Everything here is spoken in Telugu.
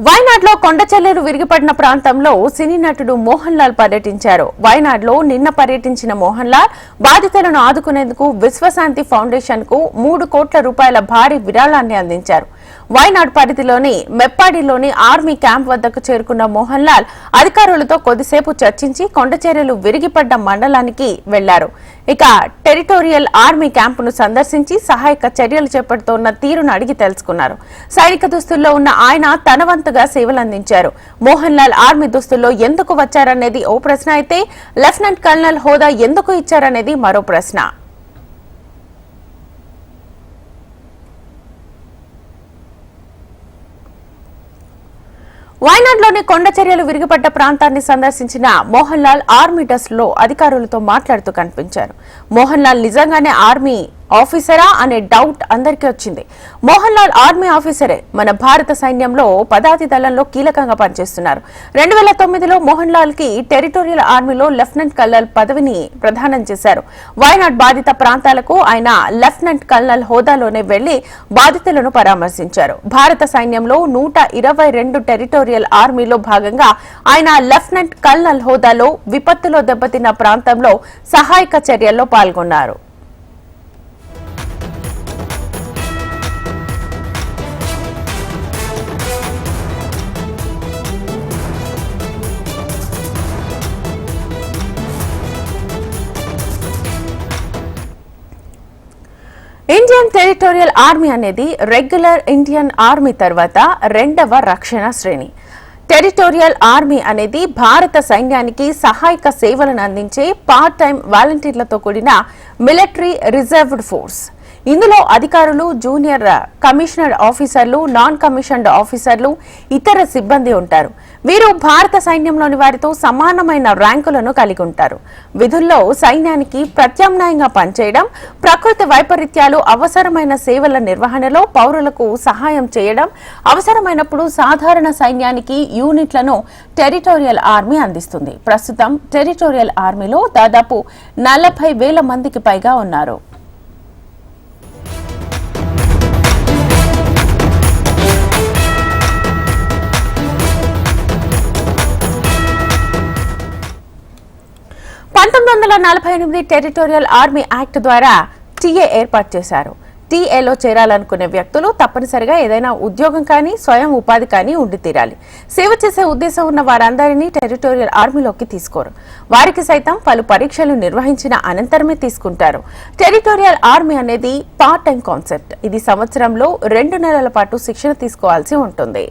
వయనాడ్లో కొండచెల్లెలు విరిగిపడిన ప్రాంతంలో సినీ నటుడు మోహన్ లాల్ పర్యటించారు. వయనాడ్లో నిన్న పర్యటించిన మోహన్ లాల్ బాధితులను ఆదుకునేందుకు విశ్వశాంతి ఫౌండేషన్ కు 3 కోట్ల రూపాయల భారీ విరాళాన్ని అందించారు. వయనాడ్ పరిధిలోని మెప్పాడిలోని ఆర్మీ క్యాంప్ వద్దకు చేరుకున్న మోహన్ లాల్ అధికారులతో కొద్దిసేపు చర్చించి కొండచెల్లెలు విరిగిపడ్డ మండలానికి వెళ్లారు. ఇక టెరిటోరియల్ ఆర్మీ క్యాంపును సందర్శించి సహాయక చర్యలు చేపడుతోన్న తీరును అడిగి తెలుసుకున్నారు. సైనిక దుస్తుల్లో ఉన్న ఆయన తన వంతుగా సేవలందించారు. మోహన్ లాల్ ఆర్మీ దుస్తుల్లో ఎందుకు వచ్చారనేది ఓ ప్రశ్న అయితే లెఫ్టినెంట్ కల్నల్ హోదా ఎందుకు ఇచ్చారనేది మరో ప్రశ్న. వయనాడ్లోని కొండచర్యలు విరిగిపడ్డ ప్రాంతాన్ని సందర్శించిన మోహన్ లాల్ ఆర్మీ డ్రెస్ లో అధికారులతో మాట్లాడుతూ కనిపించారు. మోహన్ లాల్ నిజంగానే ఆర్మీ ఆఫీసరా అనే డౌట్ అందరికీ వచ్చింది. మోహన్ లాల్ ఆర్మీ ఆఫీసరే. మన భారత సైన్యంలో పదాతి దళంలో కీలకంగా పనిచేస్తున్నారు. 2009లో మోహన్ లాల్ కి టెరిటోరియల్ ఆర్మీలో లెఫ్టినెంట్ కల్నల్ పదవిని ప్రదానం చేశారు. వయనాడ్ బాధిత ప్రాంతాలకు ఆయన లెఫ్టినెంట్ కల్నల్ హోదాలోనే వెళ్లి బాధితులను పరామర్శించారు. భారత సైన్యంలో 122 టెరిటోరియల్ ఆర్మీలో భాగంగా ఆయన లెఫ్టినెంట్ కల్నల్ హోదాలో విపత్తులో దెబ్బతిన్న ప్రాంతంలో సహాయక చర్యల్లో పాల్గొన్నారు. ఇండియన్ టెరిటోరియల్ ఆర్మీ అనేది రెగ్యులర్ ఇండియన్ ఆర్మీ తర్వాత 2వ రక్షణ శ్రేణి. టెరిటోరియల్ ఆర్మీ అనేది భారత సైన్యానికి సహాయక సేవలను అందించే పార్ట్ టైం వాలంటీర్లతో కూడిన మిలిటరీ రిజర్వ్డ్ ఫోర్స్. ఇందులో అధికారులు, జూనియర్ కమిషనర్డ్ ఆఫీసర్లు, నాన్ కమిషన్డ్ ఆఫీసర్లు, ఇతర సిబ్బంది ఉంటారు. వీరు భారత సైన్యంలోని వారితో సమానమైన ర్యాంకులను కలిగి ఉంటారు. విధుల్లో సైన్యానికి ప్రత్యామ్నాయంగా పనిచేయడం, ప్రకృతి వైపరీత్యాలు, అవసరమైన సేవల నిర్వహణలో పౌరులకు సహాయం చేయడం, అవసరమైనప్పుడు సాధారణ సైన్యానికి యూనిట్లను టెరిటోరియల్ ఆర్మీ అందిస్తుంది. ప్రస్తుతం టెరిటోరియల్ ఆర్మీలో దాదాపు 40,000 మందికి పైగా ఉన్నారు. టెరిటోరియల్ ఆర్మీ యాక్ట్ ద్వారా టీఏ ఏర్పాటు చేశారు. టీఏలో చేరాలనుకునే వ్యక్తులు తప్పనిసరిగా ఏదైనా ఉద్యోగం కానీ, స్వయం ఉపాధి కానీ ఉండి తీరాలి. సేవ చేసే ఉద్దేశం ఉన్న వారందరినీ టెరిటోరియల్ ఆర్మీలోకి తీసుకోరు. వారికి సైతం పలు పరీక్షలు నిర్వహించిన అనంతరమే తీసుకుంటారు. టెరిటోరియల్ ఆర్మీ అనేది పార్ట్ టైం కాన్సెప్ట్. ఇది సంవత్సరంలో 2 నెలల పాటు శిక్షణ తీసుకోవాల్సి ఉంటుంది.